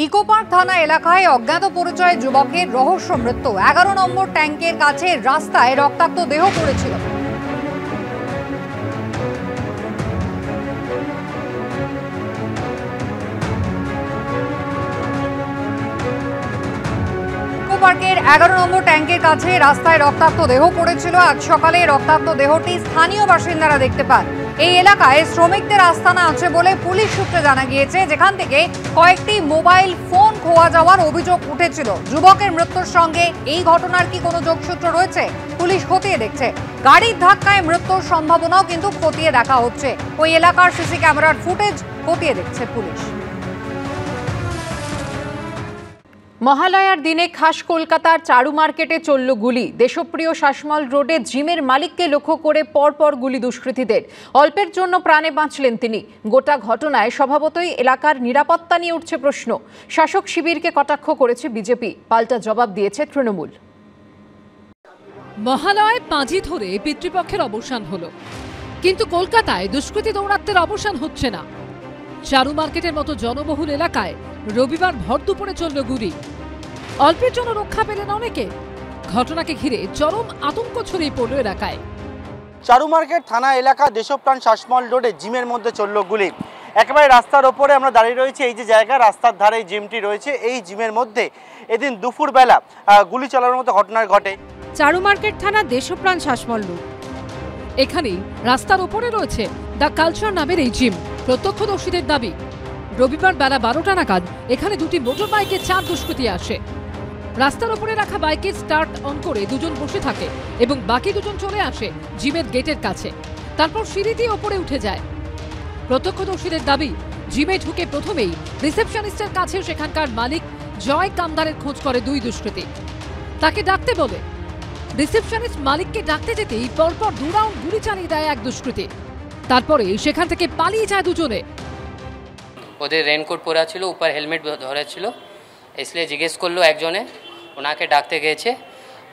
Eco park থানা এলাকায় অজ্ঞাত পরিচয় যুবকের রহস্য মৃত্যু। 11 নম্বর ট্যাঙ্কের কাছে রাস্তায় রক্তাক্ত দেহ পড়েছিল। পার্কের 11 নম্বর ট্যাঙ্কের কাছে রাস্তায় রক্তাক্ত দেহ পড়েছিল। আজ সকালে রক্তাক্ত দেহটি স্থানীয় বাসিন্দারা দেখতে পান। এই এলাকায় শ্রমিকদের আস্তানা আছে বলে পুলিশ সূত্রে জানা গিয়েছে, যেখান থেকে কয়েকটি মোবাইল ফোন খোয়া যাওয়ার অভিযোগ উঠেছিল। যুবকের মৃত্যুর সঙ্গে এই ঘটনার কি কোনো যোগসূত্র রয়েছে পুলিশ খতিয়ে দেখছে। গাড়ির ধাক্কায় মৃত্যুর সম্ভাবনাও কিন্তু খতিয়ে দেখা হচ্ছে। ওই এলাকার সিসি ক্যামেরার ফুটেজ খতিয়ে দেখছে পুলিশ। মহালয়ার দিনে খাস কলকাতার চারু মার্কেটে চলল গুলি। দেশপ্রিয় শাসমল রোডে জিমের মালিককে লক্ষ্য করে পরপর গুলি দুষ্কৃতীদের। অল্পের জন্য প্রাণে বাঁচলেন তিনি। গোটা ঘটনায় স্বভাবতই এলাকার নিরাপত্তা নিয়ে উঠছে প্রশ্ন। শাসক শিবিরকে কটাক্ষ করেছে বিজেপি, পাল্টা জবাব দিয়েছে তৃণমূল। মহালয়ায় পাঁজি ধরে পিতৃপক্ষের অবসান হলো, কিন্তু কলকাতায় দুষ্কৃতী দৌরাত্মের অবসান হচ্ছে না। চারু মার্কেটের মতো জনবহুল এলাকায় রবিবার ভর দুপুরে চলল গুলি। অল্পের জন্য রক্ষা পেলেন অনেকে। ঘটনাকে ঘিরে চরম আতঙ্ক ছড়িয়ে পড়ল এলাকায়। চারু মার্কেট থানা এলাকা দেশপ্রাণ শাসমল রোডে জিমের মধ্যে চলল গুলি। একেবারে রাস্তার ওপরে আমরা দাঁড়িয়ে রয়েছি। এই যে জায়গা, রাস্তার ধারে জিমটি রয়েছে, এই জিমের মধ্যে এদিন দুপুরবেলা গুলি চালানোর মতো ঘটনা ঘটে। চারু মার্কেট থানা দেশপ্রাণ শাসমল রোড, এখানেই রাস্তার ওপরে রয়েছে দ্য কালচার নামের এই জিম। প্রত্যক্ষদর্শীদের দাবি, রবিবার বেলা 12টা নাগাদ এখানে দুটি মোটর বাইকে 4 দুষ্কৃতী আসে। রাস্তার ওপরে রাখা বাইকে স্টার্ট অন করে দুজন বসে থাকে এবং বাকি দুজন চলে আসে জিমের গেটের কাছে। তারপর সিঁড়ি দিয়ে ওপরে উঠে যায়। প্রত্যক্ষদর্শীদের দাবি, জিমে ঢুকে প্রথমেই রিসেপশনিস্টের কাছে সেখানকার মালিক জয় কামদারের খোঁজ করে দুই দুষ্কৃতী। তাকে ডাকতে বলে। রিসেপশনিস্ট মালিককে ডাকতে যেতেই পরপর 2 রাউন্ড গুলি চালিয়ে দেয় এক দুষ্কৃতী। তারপরে সেখান থেকে পালিয়ে যায় দুজনে। ওদের রেনকোট পরা ছিল, উপর হেলমেট ধরা ছিল, इसलिए জিজ্ঞেস করলো একজনে, ওনাকে ডাকতে গেছে,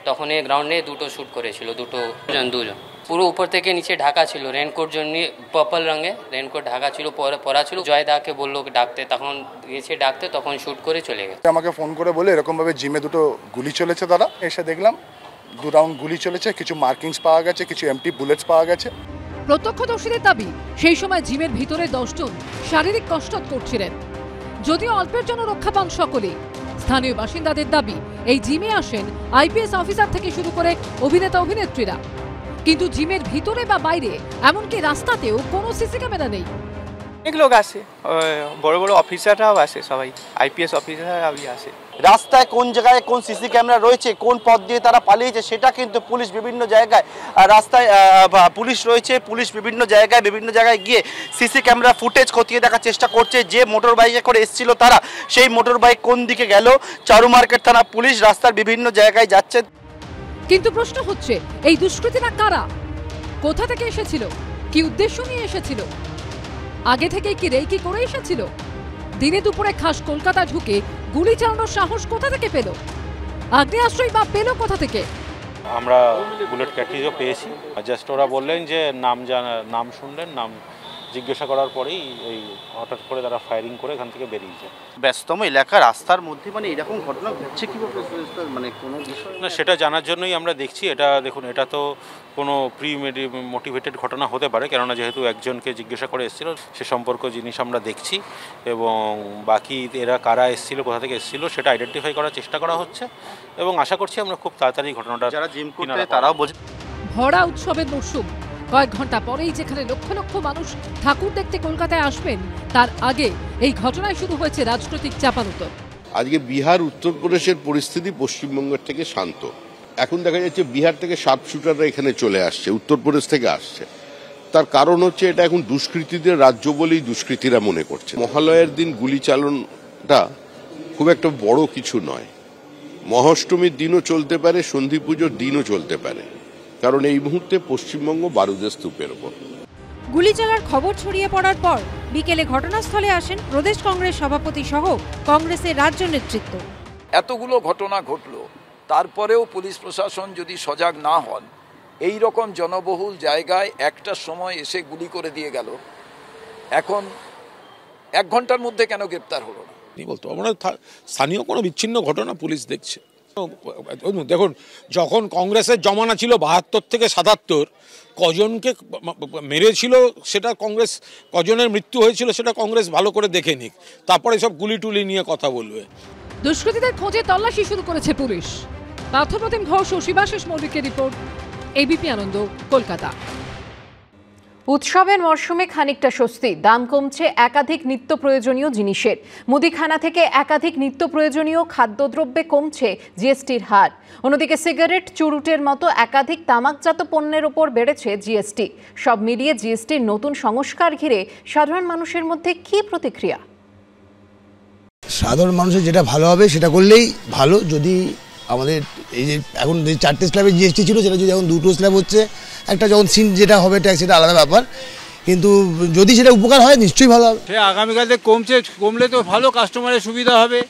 তখন এই গ্রাউন্ডে দুটো শ্যুট করেছিল, দুজন পুরো উপর থেকে নিচে ঢাকা ছিল। রেনকোট জন্য পার্পল রঙের রেনকোট ঢাকা ছিল, পরা ছিল। জয়দাকে বললো ডাকতে, তখন গেছে ডাকতে, তখন শ্যুট করে চলে গেছে। আমাকে ফোন করে বলে এরকমভাবে জিমে দুটো গুলি চলেছে। তারা এসে দেখলাম 2 রাউন্ড গুলি চলেছে, কিছু মার্কিংস পাওয়া গেছে, কিছু এমটি বুলেটস পাওয়া গেছে। প্রত্যক্ষদর্শীদের দাবি, সেই সময় জিমের ভিতরে 10 জন শারীরিক কসরত করছিলেন। যদিও অল্পের জন্য রক্ষা পান সকলেই। স্থানীয় বাসিন্দাদের দাবি, এই জিমে আসেন আইপিএস অফিসার থেকে শুরু করে অভিনেতা অভিনেত্রীরা। কিন্তু জিমের ভিতরে বা বাইরে, এমনকি রাস্তাতেও কোনো সিসি ক্যামেরা নেই। অনেক লোক আসে, বড় বড় অফিসাররাও আসে, সবাই আইপিএস অফিসাররাও আসে। রাস্তায় কোন জায়গায় কোন সিসি ক্যামেরা রয়েছে, কোন পথ দিয়ে তারা পালিয়েছে, সেটা কিন্তু পুলিশ বিভিন্ন জায়গায়, রাস্তায় পুলিশ রয়েছে, পুলিশ বিভিন্ন জায়গায় গিয়ে সিসি ক্যামেরা ফুটেজ খতিয়ে দেখার চেষ্টা করছে। যে মোটর বাইকে করে এসেছিল তারা, সেই মোটর বাইক কোন দিকে গেল। চারু মার্কেট থানা পুলিশ রাস্তার বিভিন্ন জায়গায় যাচ্ছে। কিন্তু প্রশ্ন হচ্ছে, এই দুষ্কৃতীরা কারা, কোথা থেকে এসেছিল, কি উদ্দেশ্য নিয়ে এসেছিল, আগে থেকে কি রেকি করে এসেছিল? দিনে দুপুরে খাস কলকাতা ঢুকে গুলি চালানোর সাহস কোথা থেকে পেল? আগ্নেয়াস্ত্রই বা পেল কোথা থেকে? আমরা বুলেট ক্যাটরিজও পেয়েছি। জাস্ট ওরা বললেন যে নাম শুনলেন, নাম জিজ্ঞাসা করার পরেই এই হঠাৎ করে তারা ফায়ারিং করে এখান থেকে বেরিয়ে যায়। ব্যস্ততম এলাকা, রাস্তার মধ্যে মানে এরকম ঘটনা ঘটছে কিভাবে, মানে কোনো বিষয় না, সেটা জানার জন্যই আমরা দেখছি। এটা দেখুন, এটা তো কোনো মোটিভেটেড ঘটনা হতে পারে, কেননা যেহেতু একজনকে জিজ্ঞাসা করে এসেছিল, সে সম্পর্ক জিনিস আমরা দেখছি এবং বাকি এরা কারা এসেছিল, কোথা থেকে এসেছিল সেটা আইডেন্টিফাই করার চেষ্টা করা হচ্ছে এবং আশা করছি আমরা খুব তাড়াতাড়ি ঘটনাটা, যারা জিম করতে তারাও বোঝে। ভরা উৎসবের মরশুম, কয়েক ঘন্টা পরেই যেখানে লক্ষ লক্ষ মানুষ ঠাকুর দেখতে কলকাতায় আসবেন, তার আগে এই ঘটনায় শুরু হয়েছে রাজনৈতিক চাপানুতর। আজকে বিহার উত্তরপ্রদেশের পরিস্থিতি পশ্চিমবঙ্গের থেকে শান্ত। এখন দেখা যাচ্ছে বিহার থেকে শার্পশুটাররা এখানে চলে আসছে, উত্তরপ্রদেশ থেকে আসছে। তার কারণ হচ্ছে এটা এখন দুষ্কৃতীদের রাজ্য বলেই দুষ্কৃতীরা মনে করছে। মহালয়ের দিন গুলি চালনটা খুব একটা বড় কিছু নয়। মহাষ্টমীর দিনও চলতে পারে, সন্ধি পুজোর দিনও চলতে পারে, কারণ এই মুহূর্তে পশ্চিমবঙ্গ বারুদের স্তূপের ওপর। গুলি চালার খবর ছড়িয়ে পড়ার পর বিকেলে ঘটনাস্থলে আসেন প্রদেশ কংগ্রেস সভাপতি সহ কংগ্রেসের রাজ্য নেতৃত্ব। এতগুলো ঘটনা ঘটলো, তারপরেও পুলিশ প্রশাসন যদি সজাগ না হন, এই রকম জনবহুল জায়গায় একটা সময় এসে গুলি করে দিয়ে গেল, এখন 1 ঘন্টার মধ্যে কেন গ্রেপ্তার হলো না? বলতে পারবো না, স্থানীয় কোনো বিচ্ছিন্ন ঘটনা পুলিশ দেখছে। দেখুন, যখন কংগ্রেসের জমানা ছিল ৭২ থেকে ৭৭, কজনকে মেরেছিল সেটা কংগ্রেস, কজনের মৃত্যু হয়েছিল সেটা কংগ্রেস ভালো করে দেখে নিক, তারপরে সব গুলি টুলি নিয়ে কথা বলবে। দুষ্কৃতীদের খোঁজে তল্লাশি শুরু করেছে পুলিশ। পার্থপ্রতিম ঘোষ ও শিবাশিস মল্লিকের রিপোর্ট, এবিপি আনন্দ, কলকাতা। উৎসবের মরশুমে খানিকটা স্বস্তি, দাম কমছে একাধিক নিত্য প্রয়োজনীয় জিনিসের। মুদিখানা থেকে একাধিক নিত্য প্রয়োজনীয় খাদ্যদ্রব্যে কমছে জিএসটির হার। অন্যদিকে সিগারেট, চুরুটের মতো একাধিক তামাকজাত পণ্যের ওপর বেড়েছে জিএসটি। সব মিলিয়ে জিএসটির নতুন সংস্কার ঘিরে সাধারণ মানুষের মধ্যে কি প্রতিক্রিয়া? সাধারণ মানুষের যেটা ভালো হবে সেটা করলেই ভালো। যদি আমাদের এই যে এখন 4টে স্ল্যাবের জিএসটি ছিল, সেটা যদি এখন 2টো স্ল্যাব হচ্ছে, একটা যখন সিন যেটা হবে ট্যাক্স, সেটা আলাদা ব্যাপার, কিন্তু যদি সেটা উপকার হয় নিশ্চয়ই ভালো হবে। সে আগামীকালে কমলে তো ভালো, কাস্টমারের সুবিধা হবে,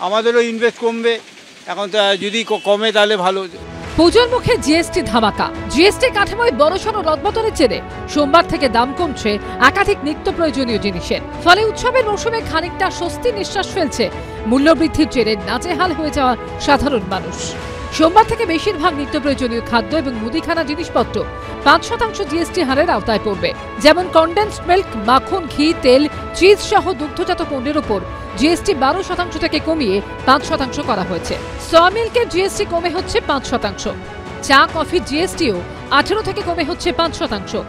আমাদেরও ইনভেস্ট কমবে। এখন যদি কমে তাহলে ভালো। পুজোর মুখে জিএসটি ধামাকা। জিএসটি কাঠামোয় বড়সড় রদবদলের জেরে সোমবার থেকে দাম কমছে একাধিক নিত্য প্রয়োজনীয় জিনিসের। ফলে উৎসবের মৌসুমে খানিকটা স্বস্তি নিঃশ্বাস ফেলছে মূল্যবৃদ্ধির জেরে নাজেহাল হয়ে যাওয়া সাধারণ মানুষ। সোমবার থেকে বেশিরভাগ নিত্য প্রয়োজনীয় খাদ্য এবং মুদিখানা জিনিসপত্র 5% জিএসটি হারের আওতায় পড়বে। যেমন কনডেন্সড মিল্ক, মাখন, ঘি, তেল, চিজ সহ দুগ্ধজাত পণ্যের উপর জিএসটি 12% থেকে কমিয়ে 5% করা হয়েছে। সয়া মিল্কের জিএসটি কমে হচ্ছে 5%। চা, কফির জিএসটিও 18 থেকে কমে হচ্ছে 5%।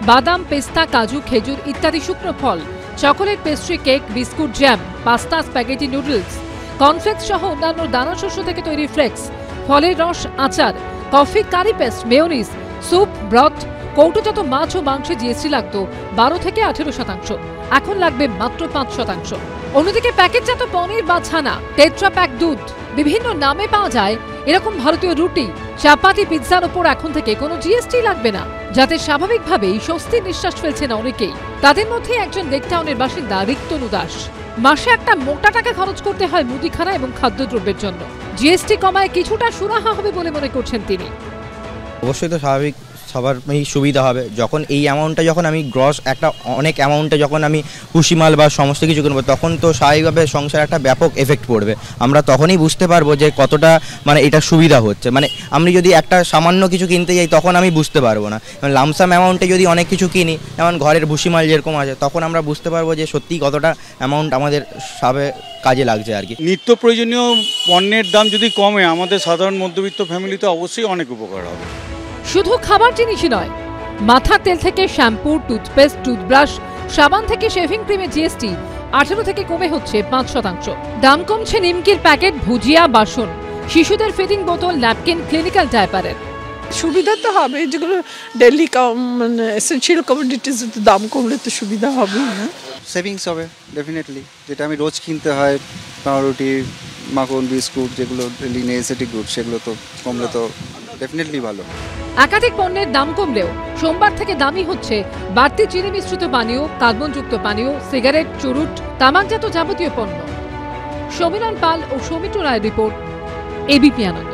বাদাম, পেস্তা, কাজু, খেজুর ইত্যাদি শুকনো ফল, chocolate, pastry, cake, biscuit, jam, pasta, spaghetti, noodles, cornflakes সহ অন্যান্য দানাশস্য থেকে তৈরি ফ্লেক্স, ফলের রস, আচার, coffee, curry paste, mayonnaise, soup, broth, কৌটোজাত মাছ ও মাংসে জিএসটি লাগত 12 থেকে 18%, এখন লাগবে মাত্র 5%। অন্যদিকে প্যাকেটজাত পনির বা ছানা, টেট্রা প্যাক দুধ, বিভিন্ন নামে পাওয়া যায় এরকম ভারতীয় রুটি, চাপাতি, পিৎজার ওপর এখন থেকে কোনো জিএসটি লাগবে না, যাতে স্বাভাবিকভাবেই স্বস্তির নিঃশ্বাস ফেলছেন অনেকেই। তাদের মধ্যে একজন লেকটাউনের বাসিন্দা রিক্তনু দাস। মাসে একটা মোটা টাকা খরচ করতে হয় মুদিখানা এবং খাদ্যদ্রব্যের জন্য। জিএসটি কমায় কিছুটা সুরাহা হবে বলে মনে করছেন তিনি। অবশ্যই তো স্বাভাবিক, সবারই সুবিধা হবে। যখন এই অ্যামাউন্টটা, যখন আমি গ্রস একটা অনেক অ্যামাউন্টে যখন আমি ভুসিমাল বা সমস্ত কিছু কিনবো, তখন তো স্বাভাবিকভাবে সংসারে একটা ব্যাপক এফেক্ট পড়বে। আমরা তখনই বুঝতে পারবো যে কতটা মানে এটা সুবিধা হচ্ছে। মানে আমি যদি একটা সামান্য কিছু কিনতে যাই তখন আমি বুঝতে পারবো না। লামসাম অ্যামাউন্টে যদি অনেক কিছু কিনি, যেমন ঘরের ভুসিমাল যেরকম আছে, তখন আমরা বুঝতে পারবো যে সত্যিই কতটা অ্যামাউন্ট আমাদের সবে কাজে লাগছে আর কি। নিত্য প্রয়োজনীয় পণ্যের দাম যদি কমে, আমাদের সাধারণ মধ্যবিত্ত ফ্যামিলিতে অবশ্যই অনেক উপকার হবে। শুধু খাবার জিনিসই নয়, মাথার তেল থেকে শ্যাম্পু, টুথপেস্ট, টুথব্রাশ, সাবান থেকে শেভিং ক্রিমের জিএসটি 18 থেকে কমে হচ্ছে 5%। দাম কমছে নিমকির প্যাকেট, ভুজিয়া, বাসন, শিশুদের ফিডিং বোতল, ন্যাপকিন, ক্লিনিক্যাল ডায়াপারের। সুবিধা তো হবে, যেগুলো ডেইলি মানে এসেনশিয়াল কমোডিটিস, দাম কমলে তো সুবিধা হবেই না। সেভিংস হবে ডেফিনেটলি, যেটা আমি রোজ কিনতে হয়, পাউরুটি, মাখন, বিস্কুট, যেগুলো ডেইলি নেসেসিটি গুড, সেগুলো তো কমলে তো ডেফিনেটলি ভালো। একাধিক পণ্যের দাম কমলেও সোমবার থেকে দামি হচ্ছে বাড়তি চিনি মিশ্রিত পানীয়, কার্বনযুক্ত পানীয়, সিগারেট, চুরুট, তামাকজাত যাবতীয় পণ্য। সমীরণ পাল ও সৌমিত্র রায়ের রিপোর্ট, এবিপি আনন্দ।